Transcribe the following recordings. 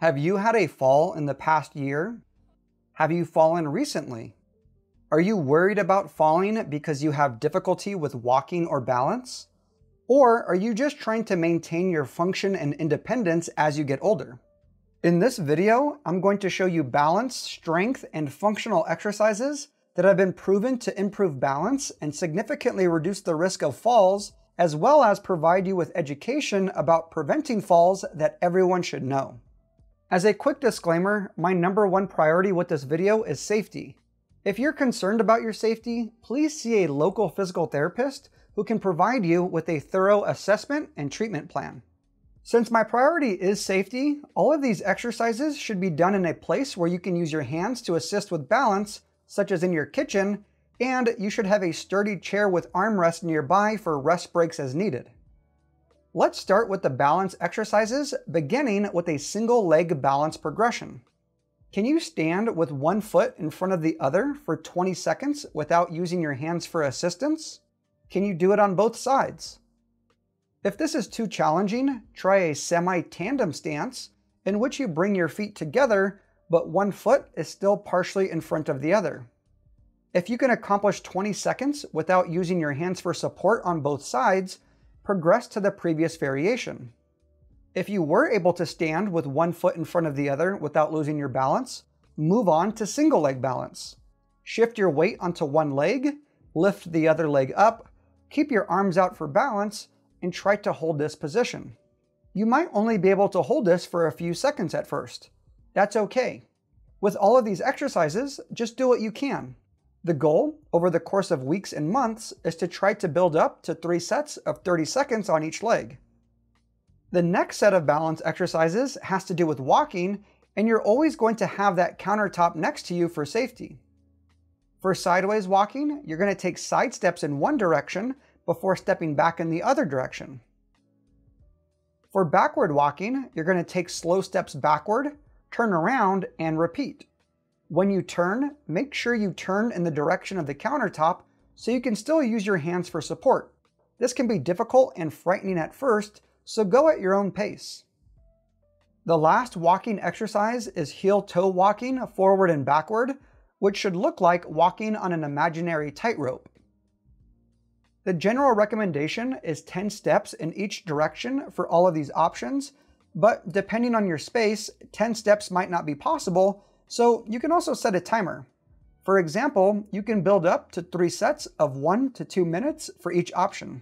Have you had a fall in the past year? Have you fallen recently? Are you worried about falling because you have difficulty with walking or balance? Or are you just trying to maintain your function and independence as you get older? In this video, I'm going to show you balance, strength, and functional exercises that have been proven to improve balance and significantly reduce the risk of falls, as well as provide you with education about preventing falls that everyone should know. As a quick disclaimer, my #1 priority with this video is safety. If you're concerned about your safety, please see a local physical therapist who can provide you with a thorough assessment and treatment plan. Since my priority is safety, all of these exercises should be done in a place where you can use your hands to assist with balance, such as in your kitchen, and you should have a sturdy chair with armrests nearby for rest breaks as needed. Let's start with the balance exercises, beginning with a single leg balance progression. Can you stand with one foot in front of the other for 20 seconds without using your hands for assistance? Can you do it on both sides? If this is too challenging, try a semi-tandem stance in which you bring your feet together, but one foot is still partially in front of the other. If you can accomplish 20 seconds without using your hands for support on both sides, progress to the previous variation. If you were able to stand with one foot in front of the other without losing your balance, move on to single leg balance. Shift your weight onto one leg, lift the other leg up, keep your arms out for balance, and try to hold this position. You might only be able to hold this for a few seconds at first. That's okay. With all of these exercises, just do what you can. The goal, over the course of weeks and months, is to try to build up to 3 sets of 30 seconds on each leg. The next set of balance exercises has to do with walking, and you're always going to have that countertop next to you for safety. For sideways walking, you're going to take side steps in one direction before stepping back in the other direction. For backward walking, you're going to take slow steps backward, turn around, and repeat. When you turn, make sure you turn in the direction of the countertop so you can still use your hands for support. This can be difficult and frightening at first, so go at your own pace. The last walking exercise is heel-toe walking forward and backward, which should look like walking on an imaginary tightrope. The general recommendation is 10 steps in each direction for all of these options, but depending on your space, 10 steps might not be possible, so you can also set a timer. For example, you can build up to 3 sets of 1 to 2 minutes for each option.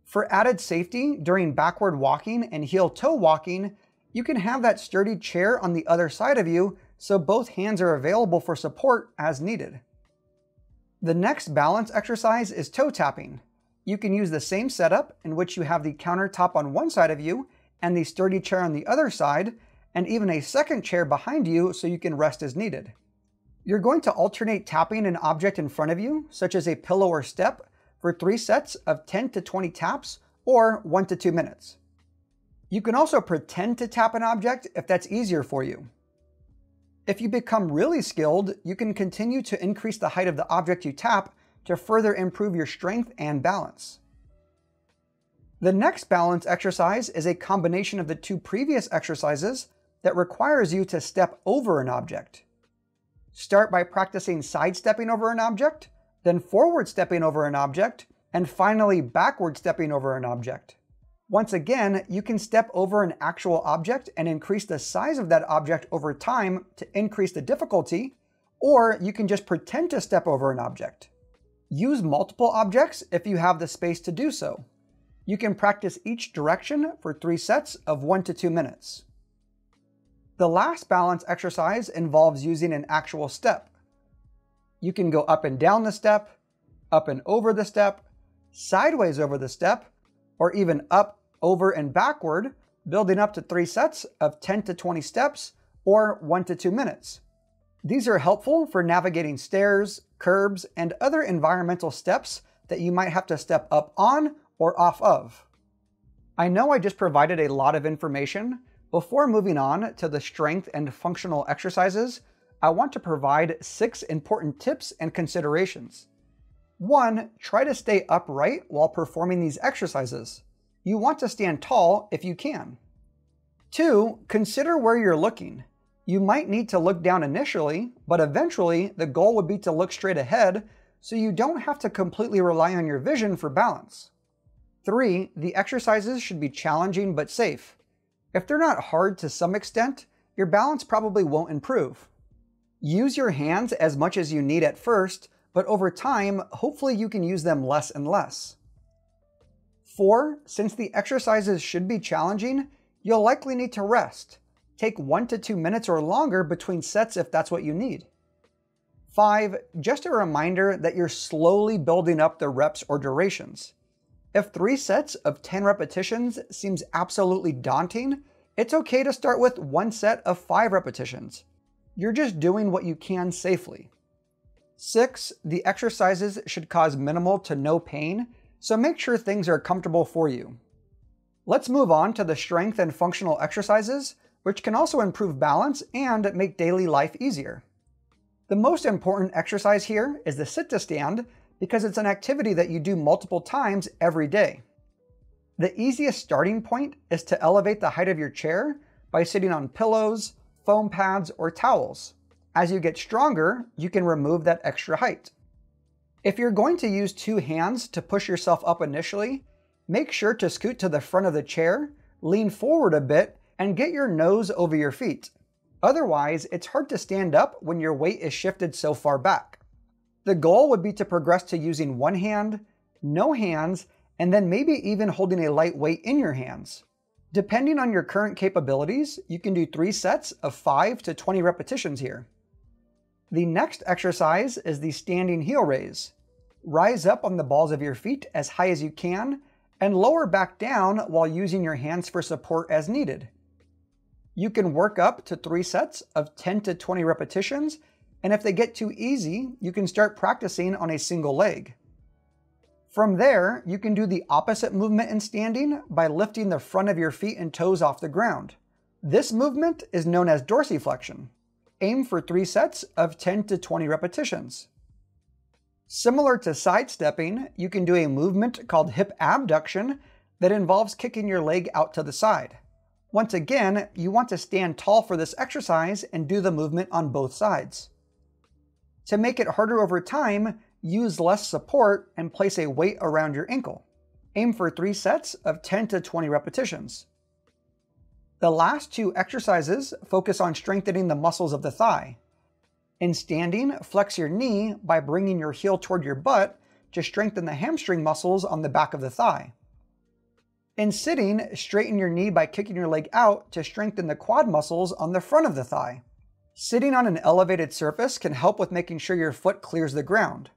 For added safety during backward walking and heel-toe walking, you can have that sturdy chair on the other side of you so both hands are available for support as needed. The next balance exercise is toe tapping. You can use the same setup in which you have the countertop on one side of you and the sturdy chair on the other side, and even a second chair behind you so you can rest as needed. You're going to alternate tapping an object in front of you, such as a pillow or step, for 3 sets of 10 to 20 taps or 1 to 2 minutes. You can also pretend to tap an object if that's easier for you. If you become really skilled, you can continue to increase the height of the object you tap to further improve your strength and balance. The next balance exercise is a combination of the 2 previous exercises that requires you to step over an object. Start by practicing sidestepping over an object, then forward stepping over an object, and finally backward stepping over an object. Once again, you can step over an actual object and increase the size of that object over time to increase the difficulty, or you can just pretend to step over an object. Use multiple objects if you have the space to do so. You can practice each direction for 3 sets of 1 to 2 minutes. The last balance exercise involves using an actual step. You can go up and down the step, up and over the step, sideways over the step, or even up, over, and backward, building up to 3 sets of 10 to 20 steps or 1 to 2 minutes. These are helpful for navigating stairs, curbs, and other environmental steps that you might have to step up on or off of. I know I just provided a lot of information. Before moving on to the strength and functional exercises, I want to provide 6 important tips and considerations. 1. Try to stay upright while performing these exercises. You want to stand tall if you can. 2. Consider where you're looking. You might need to look down initially, but eventually the goal would be to look straight ahead so you don't have to completely rely on your vision for balance. 3. The exercises should be challenging but safe. If they're not hard to some extent, your balance probably won't improve. Use your hands as much as you need at first, but over time, hopefully you can use them less and less. 4. Since the exercises should be challenging, you'll likely need to rest. Take 1 to 2 minutes or longer between sets if that's what you need. 5. Just a reminder that you're slowly building up the reps or durations. If 3 sets of 10 repetitions seems absolutely daunting, it's okay to start with 1 set of 5 repetitions. You're just doing what you can safely. 6. The exercises should cause minimal to no pain, so make sure things are comfortable for you. Let's move on to the strength and functional exercises, which can also improve balance and make daily life easier. The most important exercise here is the sit to stand because it's an activity that you do multiple times every day. The easiest starting point is to elevate the height of your chair by sitting on pillows, foam pads, or towels. As you get stronger, you can remove that extra height. If you're going to use 2 hands to push yourself up initially, make sure to scoot to the front of the chair, lean forward a bit, and get your nose over your feet. Otherwise, it's hard to stand up when your weight is shifted so far back. The goal would be to progress to using 1 hand, no hands, and then maybe even holding a light weight in your hands. Depending on your current capabilities, you can do 3 sets of 5 to 20 repetitions here. The next exercise is the standing heel raise. Rise up on the balls of your feet as high as you can, and lower back down while using your hands for support as needed. You can work up to 3 sets of 10 to 20 repetitions, and if they get too easy, you can start practicing on a single leg. From there, you can do the opposite movement in standing by lifting the front of your feet and toes off the ground. This movement is known as dorsiflexion. Aim for 3 sets of 10 to 20 repetitions. Similar to sidestepping, you can do a movement called hip abduction that involves kicking your leg out to the side. Once again, you want to stand tall for this exercise and do the movement on both sides. To make it harder over time, use less support and place a weight around your ankle. Aim for 3 sets of 10 to 20 repetitions. The last 2 exercises focus on strengthening the muscles of the thigh. In standing, flex your knee by bringing your heel toward your butt to strengthen the hamstring muscles on the back of the thigh. In sitting, straighten your knee by kicking your leg out to strengthen the quad muscles on the front of the thigh. Sitting on an elevated surface can help with making sure your foot clears the ground.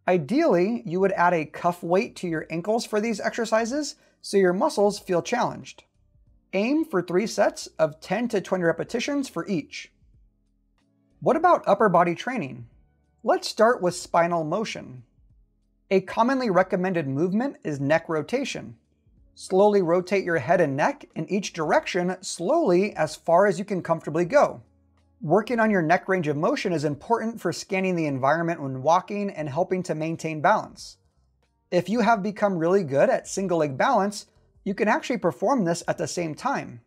Ideally, you would add a cuff weight to your ankles for these exercises so your muscles feel challenged. Aim for 3 sets of 10 to 20 repetitions for each. What about upper body training? Let's start with spinal motion. A commonly recommended movement is neck rotation. Slowly rotate your head and neck in each direction slowly as far as you can comfortably go. Working on your neck range of motion is important for scanning the environment when walking and helping to maintain balance. If you have become really good at single leg balance, you can actually perform this at the same time.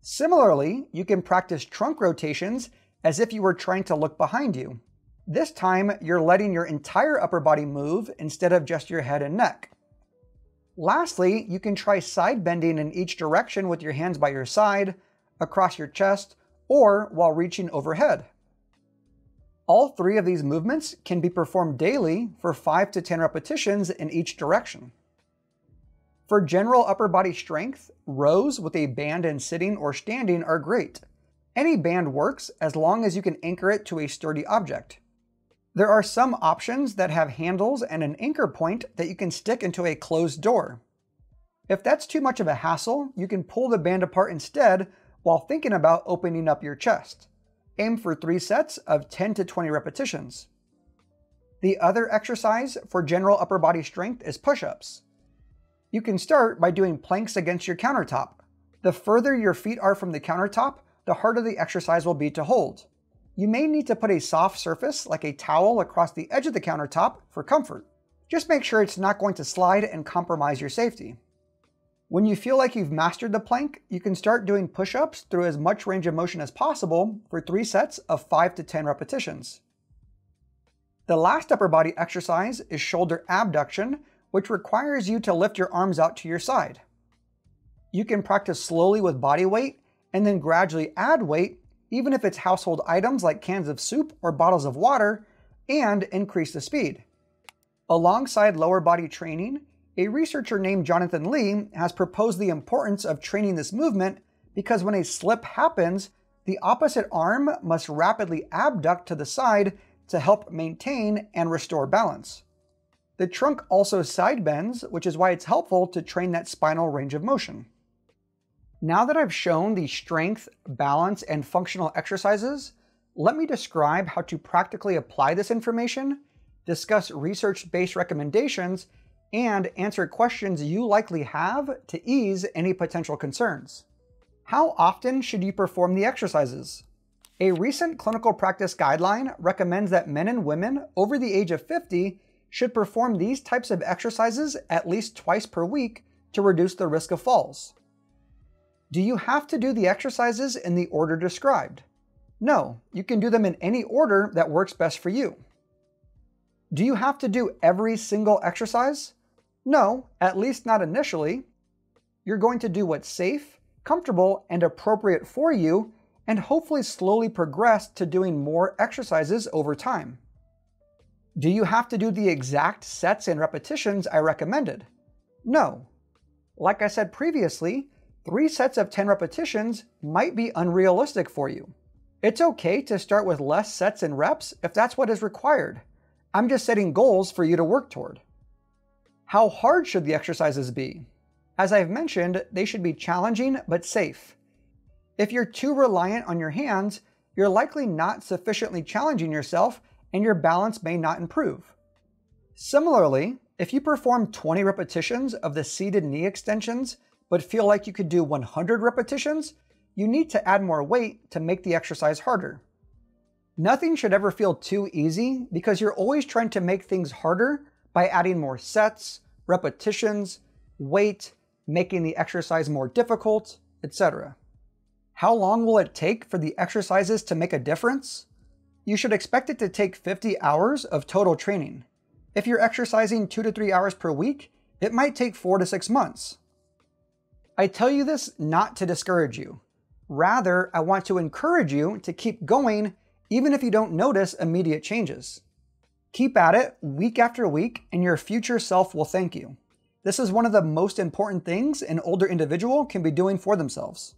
Similarly, you can practice trunk rotations as if you were trying to look behind you. This time, you're letting your entire upper body move instead of just your head and neck. Lastly, you can try side bending in each direction with your hands by your side, across your chest, or while reaching overhead. All 3 of these movements can be performed daily for 5 to 10 repetitions in each direction. For general upper body strength, rows with a band in sitting or standing are great. Any band works as long as you can anchor it to a sturdy object. There are some options that have handles and an anchor point that you can stick into a closed door. If that's too much of a hassle, you can pull the band apart instead while thinking about opening up your chest. Aim for 3 sets of 10 to 20 repetitions. The other exercise for general upper body strength is push-ups. You can start by doing planks against your countertop. The further your feet are from the countertop, the harder the exercise will be to hold. You may need to put a soft surface like a towel across the edge of the countertop for comfort. Just make sure it's not going to slide and compromise your safety. When you feel like you've mastered the plank, you can start doing push-ups through as much range of motion as possible for 3 sets of 5 to 10 repetitions. The last upper body exercise is shoulder abduction, which requires you to lift your arms out to your side. You can practice slowly with body weight and then gradually add weight, even if it's household items like cans of soup or bottles of water, and increase the speed. Alongside lower body training, a researcher named Jonathan Lee has proposed the importance of training this movement because when a slip happens, the opposite arm must rapidly abduct to the side to help maintain and restore balance. The trunk also side bends, which is why it's helpful to train that spinal range of motion. Now that I've shown the strength, balance, and functional exercises, let me describe how to practically apply this information, discuss research-based recommendations, and answer questions you likely have to ease any potential concerns. How often should you perform the exercises? A recent clinical practice guideline recommends that men and women over the age of 50 should perform these types of exercises at least twice per week to reduce the risk of falls. Do you have to do the exercises in the order described? No, you can do them in any order that works best for you. Do you have to do every single exercise? No, at least not initially. You're going to do what's safe, comfortable, and appropriate for you, and hopefully slowly progress to doing more exercises over time. Do you have to do the exact sets and repetitions I recommended? No. Like I said previously, 3 sets of 10 repetitions might be unrealistic for you. It's okay to start with less sets and reps if that's what is required. I'm just setting goals for you to work toward. How hard should the exercises be? As I've mentioned, they should be challenging but safe. If you're too reliant on your hands, you're likely not sufficiently challenging yourself and your balance may not improve. Similarly, if you perform 20 repetitions of the seated knee extensions but feel like you could do 100 repetitions, you need to add more weight to make the exercise harder. Nothing should ever feel too easy because you're always trying to make things harder by adding more sets, repetitions, weight, making the exercise more difficult, etc. How long will it take for the exercises to make a difference? You should expect it to take 50 hours of total training. If you're exercising 2 to 3 hours per week, it might take 4 to 6 months. I tell you this not to discourage you. Rather, I want to encourage you to keep going even if you don't notice immediate changes. Keep at it week after week and your future self will thank you. This is one of the most important things an older individual can be doing for themselves.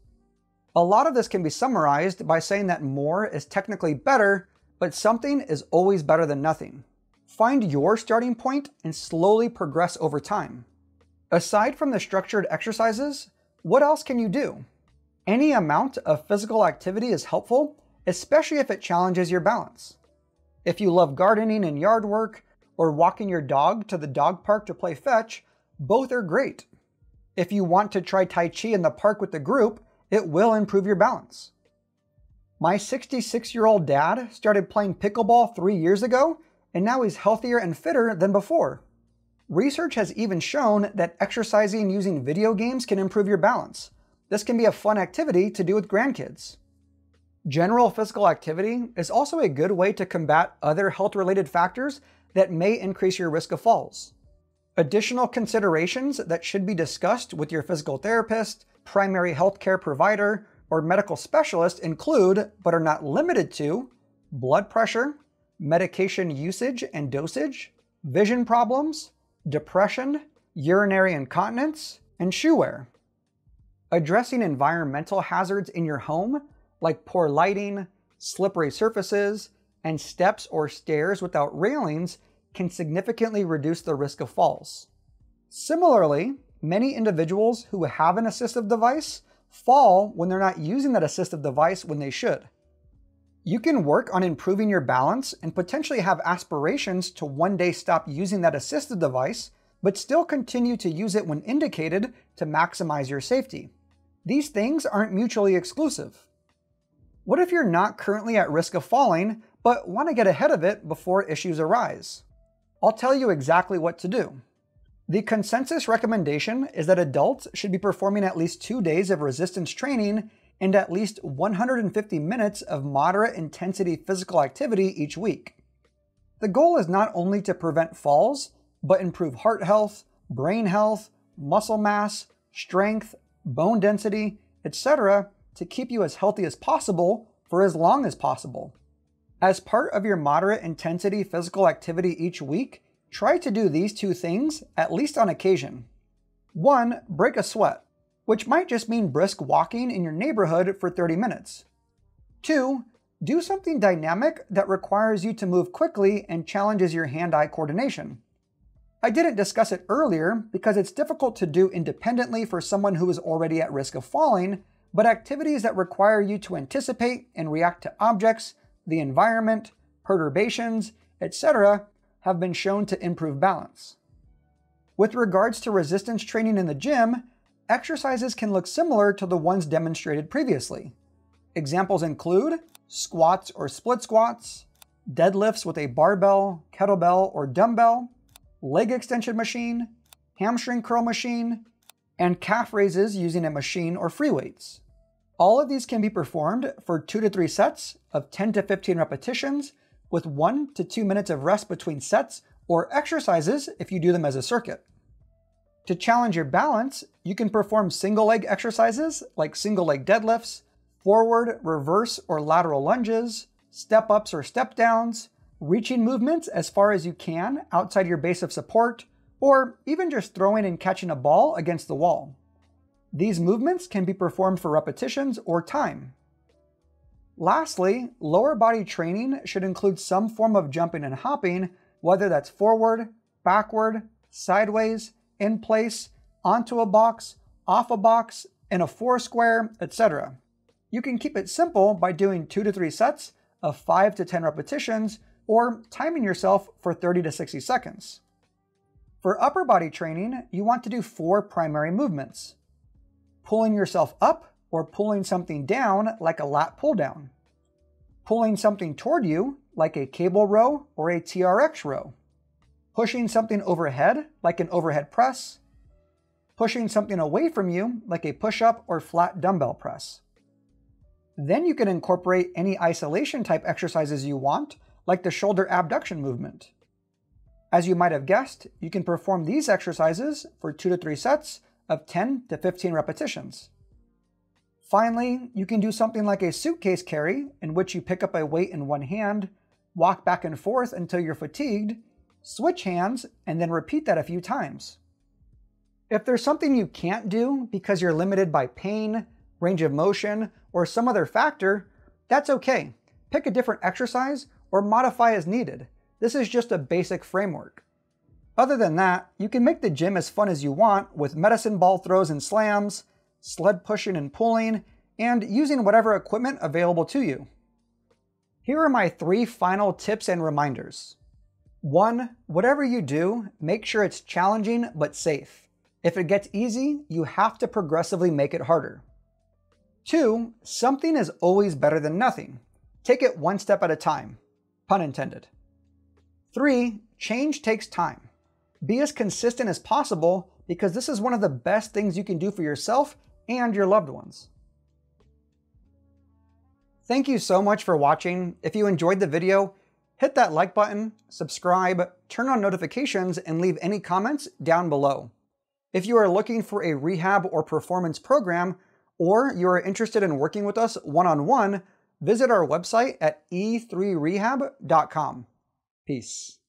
A lot of this can be summarized by saying that more is technically better, but something is always better than nothing. Find your starting point and slowly progress over time. Aside from the structured exercises, what else can you do? Any amount of physical activity is helpful, especially if it challenges your balance. If you love gardening and yard work, or walking your dog to the dog park to play fetch, both are great. If you want to try Tai Chi in the park with the group, it will improve your balance. My 66-year-old dad started playing pickleball 3 years ago, and now he's healthier and fitter than before. Research has even shown that exercising using video games can improve your balance. This can be a fun activity to do with grandkids. General physical activity is also a good way to combat other health-related factors that may increase your risk of falls. Additional considerations that should be discussed with your physical therapist, primary healthcare provider, or medical specialist include, but are not limited to, blood pressure, medication usage and dosage, vision problems, depression, urinary incontinence, and shoe wear. Addressing environmental hazards in your home, like poor lighting, slippery surfaces, and steps or stairs without railings can significantly reduce the risk of falls. Similarly, many individuals who have an assistive device fall when they're not using that assistive device when they should. You can work on improving your balance and potentially have aspirations to one day stop using that assistive device, but still continue to use it when indicated to maximize your safety. These things aren't mutually exclusive. What if you're not currently at risk of falling, but want to get ahead of it before issues arise? I'll tell you exactly what to do. The consensus recommendation is that adults should be performing at least 2 days of resistance training and at least 150 minutes of moderate intensity physical activity each week. The goal is not only to prevent falls, but improve heart health, brain health, muscle mass, strength, bone density, etc., to keep you as healthy as possible for as long as possible. As part of your moderate intensity physical activity each week, try to do these 2 things at least on occasion. 1. Break a sweat, which might just mean brisk walking in your neighborhood for 30 minutes. 2. Do something dynamic that requires you to move quickly and challenges your hand-eye coordination. I didn't discuss it earlier because it's difficult to do independently for someone who is already at risk of falling, but activities that require you to anticipate and react to objects, the environment, perturbations, etc., have been shown to improve balance. With regards to resistance training in the gym, exercises can look similar to the ones demonstrated previously. Examples include squats or split squats, deadlifts with a barbell, kettlebell, or dumbbell, leg extension machine, hamstring curl machine, and calf raises using a machine or free weights. All of these can be performed for 2 to 3 sets of 10 to 15 repetitions with 1 to 2 minutes of rest between sets or exercises if you do them as a circuit. To challenge your balance, you can perform single leg exercises like single leg deadlifts, forward, reverse, or lateral lunges, step ups or step downs, reaching movements as far as you can outside your base of support, or even just throwing and catching a ball against the wall. These movements can be performed for repetitions or time. Lastly, lower body training should include some form of jumping and hopping, whether that's forward, backward, sideways, in place, onto a box, off a box, in a foursquare, etc. You can keep it simple by doing 2 to 3 sets of 5 to 10 repetitions or timing yourself for 30 to 60 seconds. For upper body training, you want to do 4 primary movements: pulling yourself up or pulling something down like a lat pull down, pulling something toward you like a cable row or a TRX row, pushing something overhead like an overhead press, pushing something away from you like a push-up or flat dumbbell press. Then you can incorporate any isolation type exercises you want, like the shoulder abduction movement. As you might have guessed, you can perform these exercises for 2 to 3 sets of 10 to 15 repetitions. Finally, you can do something like a suitcase carry, in which you pick up a weight in one hand, walk back and forth until you're fatigued, switch hands, and then repeat that a few times. If there's something you can't do because you're limited by pain, range of motion, or some other factor, that's okay. Pick a different exercise or modify as needed. This is just a basic framework. Other than that, you can make the gym as fun as you want with medicine ball throws and slams, sled pushing and pulling, and using whatever equipment available to you. Here are my 3 final tips and reminders. 1. Whatever you do, make sure it's challenging but safe. If it gets easy, you have to progressively make it harder. 2. Something is always better than nothing. Take it one step at a time. Pun intended. 3. Change takes time. Be as consistent as possible because this is one of the best things you can do for yourself and your loved ones. Thank you so much for watching. If you enjoyed the video, hit that like button, subscribe, turn on notifications, and leave any comments down below. If you are looking for a rehab or performance program, or you are interested in working with us one-on-one, visit our website at e3rehab.com. Peace.